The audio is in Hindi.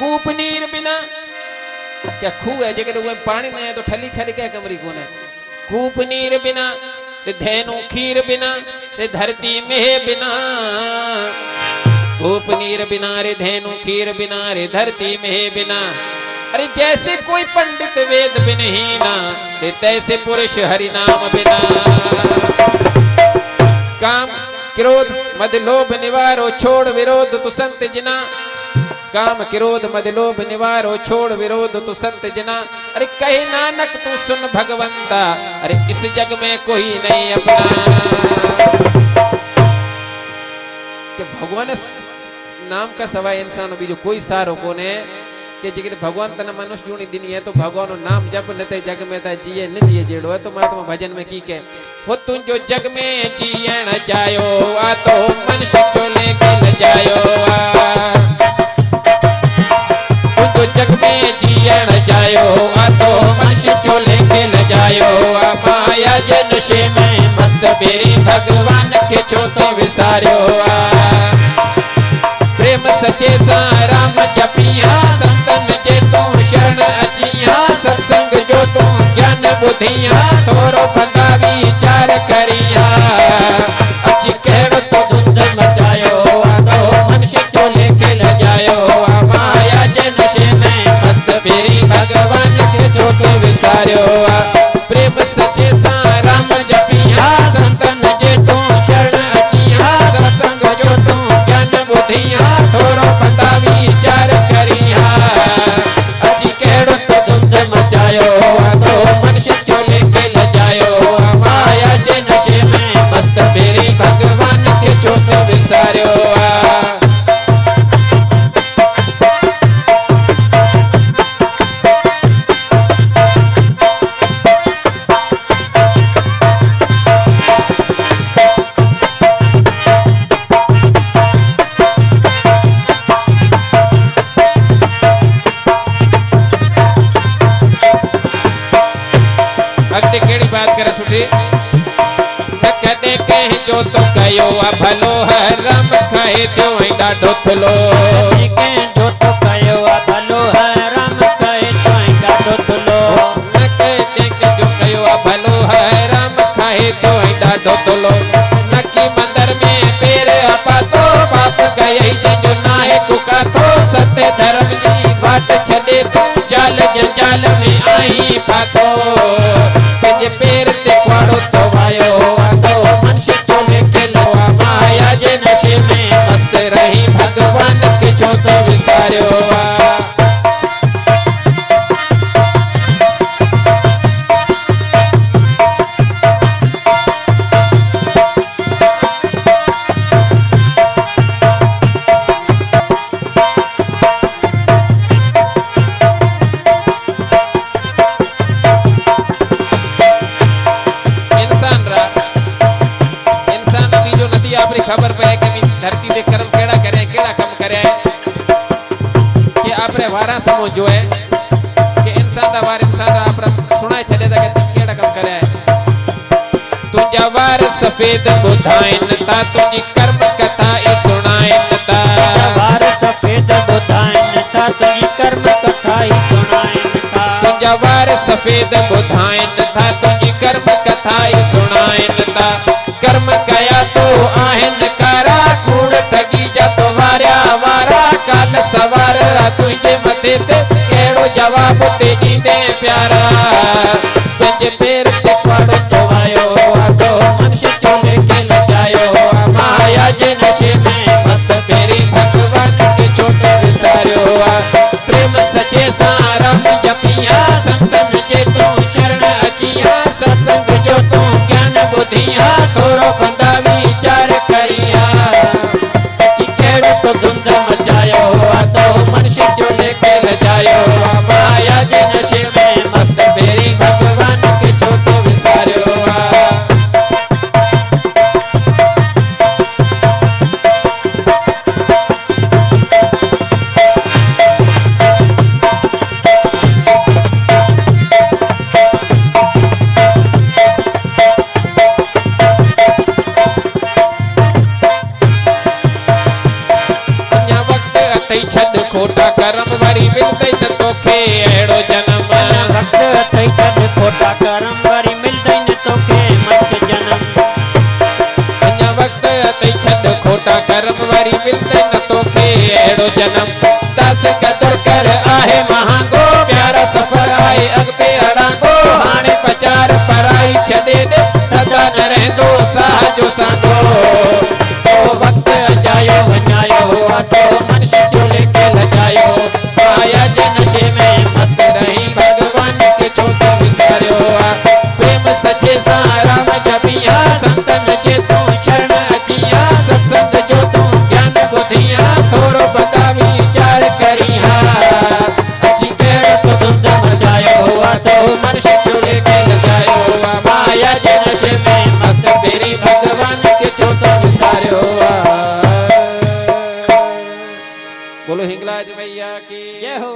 कूप नीर बिना क्या खूह है जगह वो पानी में है तो ठली खली क्या कमरी कौन है। कूप नीर बिना रे धेनु खीर बिना रे धरती में बिना। कूप नीर बिना रे धेनु खीर बिना रे धरती में बिना। अरे जैसे कोई पंडित वेद बिनहीना रे तैसे पुरुष हरि नाम बिना। काम क्रोध मद लोभ निवारो छोड़ विरोध तु संत जना। काम क्रोध मद लोभ निवारो छोड़ विरोध तु संत जना। अरे कहे नानक तू सुन भगवंता अरे इस जग में कोई नहीं अपना। कि भगवान नाम का सवाई इंसान भी जो कोई सारो कोने कि जिगर भगवान तना मनुष्य जूनी दिन है तो भगवान नाम जप नते जग में ता जिए न जिए जेड़ो है। तो महात्मा भजन में की के हो तुम जो जग में जियण जायो आ तो मनुष्य जो लेके न जायो आ। तुम जो जग में जियण जायो आ तो मनुष्य जो लेके न जायो आ। माया जे नशे में मस्त बेरी भगवान के छोटे विसारो आ। प्रेम सचे सा राम जपिया संतन जे तू शरण अचिया। सत्संग जो तू ज्ञान बुधिया थोरो बंदा विचार करिया। अची कहड़ तो धुंध मचायो आ तो मनुष्य जो लेके ल जायो आ। माया जे नशे में मस्त बेरी भगवान के छोटे विसारो आ। प्रेम सचे सा राम जपिया संतन जे तू शरण अचिया। सत्संग जो तू ज्ञान बुधिया थोरो बंदा विचार करिया। अची कहड़ो तो धुंध मचायो आ तो मनुष्य जो लेके ल जायो आ। माया जे नशे में मस्त बेरी भगवान के छोटे विसारो आ। अगते केड़ी बात करे सुठी न कदे कह जो तो कयो आ भलो है राम खाए जो डाढो थलो। कह जो तो कयो आ भलो है राम खाए जो डाढो थलो। न कदे कह जो कयो आ भलो है राम खाए जो डाढो थलो। न की मंदिर में पेर अपा तो बाप गए जो नाहे कुका तो सत्य धर्म जी बात छदे तू जाल जंजाल में आई फातो। पेर ते क्वाड़ो तो आयो आ तो मनुष्य जो लेके लो आ। माया जे नशे में मस्त रही भगवान के छोटे विसारो आ। खबर पे है कि धरती पे कर्म केड़ा करे केड़ा कम करे कि आपरे वारा समझ जो है कि इंसान दा वार इंसान दा आपरा सुनाए छदे दा कि केड़ा कम करे। तुझा वार सफेद बुधाइन ता तुझी कर्म कथा ई सुनाइन ता। वार सफेद बुधाइन ता तुझी कर्म कथा ई सुनाइन ता। तुझा वार सफेद बुधाइन ता तुझी कर्म कथा ई सुनाइन ता। कर्म कया तो आहिन कारा कूड़ ठगी जा तो वारा वारा काल सवार तुझे मथे ते केड़ो जवाब तेजी दे प्यारा। तुझे पैर ते क्वाड़ो तो आयो आ तो मनुष्य जो लेके ल जायो आ। माया जे नशे में मस्त बेरी भगवान के छोटे विसारो आ। प्रेम सचे सा राम जपिया संतन जे तू शरण अचिया। सत्संग जो तू ज्ञान बुधिया थोरो बंदा विचार करिया। कि केड़ो तो धुंध मचायो आ तो मनुष्य जो लेके ल जायो आ। माया जे नशे में मस्त बेरी भगवान के छोटे छद खोटा करम वरी मिलदई न तोखे मस्त जन्म अञा वक्त अतई छद खोटा कर्म वरी मिलदई न तोखे अहिड़ो जन्म दस कदर कर आहे महांगो प्यारा सफर आहे अॻिते अड़ांगो हाणे पचार पराई छॾे दे सदा न रहंदो साह जो सांगो तो वक्त अजायो वञायो हुआ तो मनुष्य जो लेके लजायो माया जे नशे में मस्त रही भगवान के छो त विसारियो प्रेम सचे सां राम जपिया संतन के तू शरण अचिया सत्संग जो तू ज्ञान ॿुधिया थोरो बता वीचार करिया अची कहिड़ो तो धुंध मचायो हुआ तो मनुष्य जो लेके लजायो माया जे नशे में मस्त तेरी भगवान के छो त विसारियो बोलो हिंगलाज भैया की जय हो।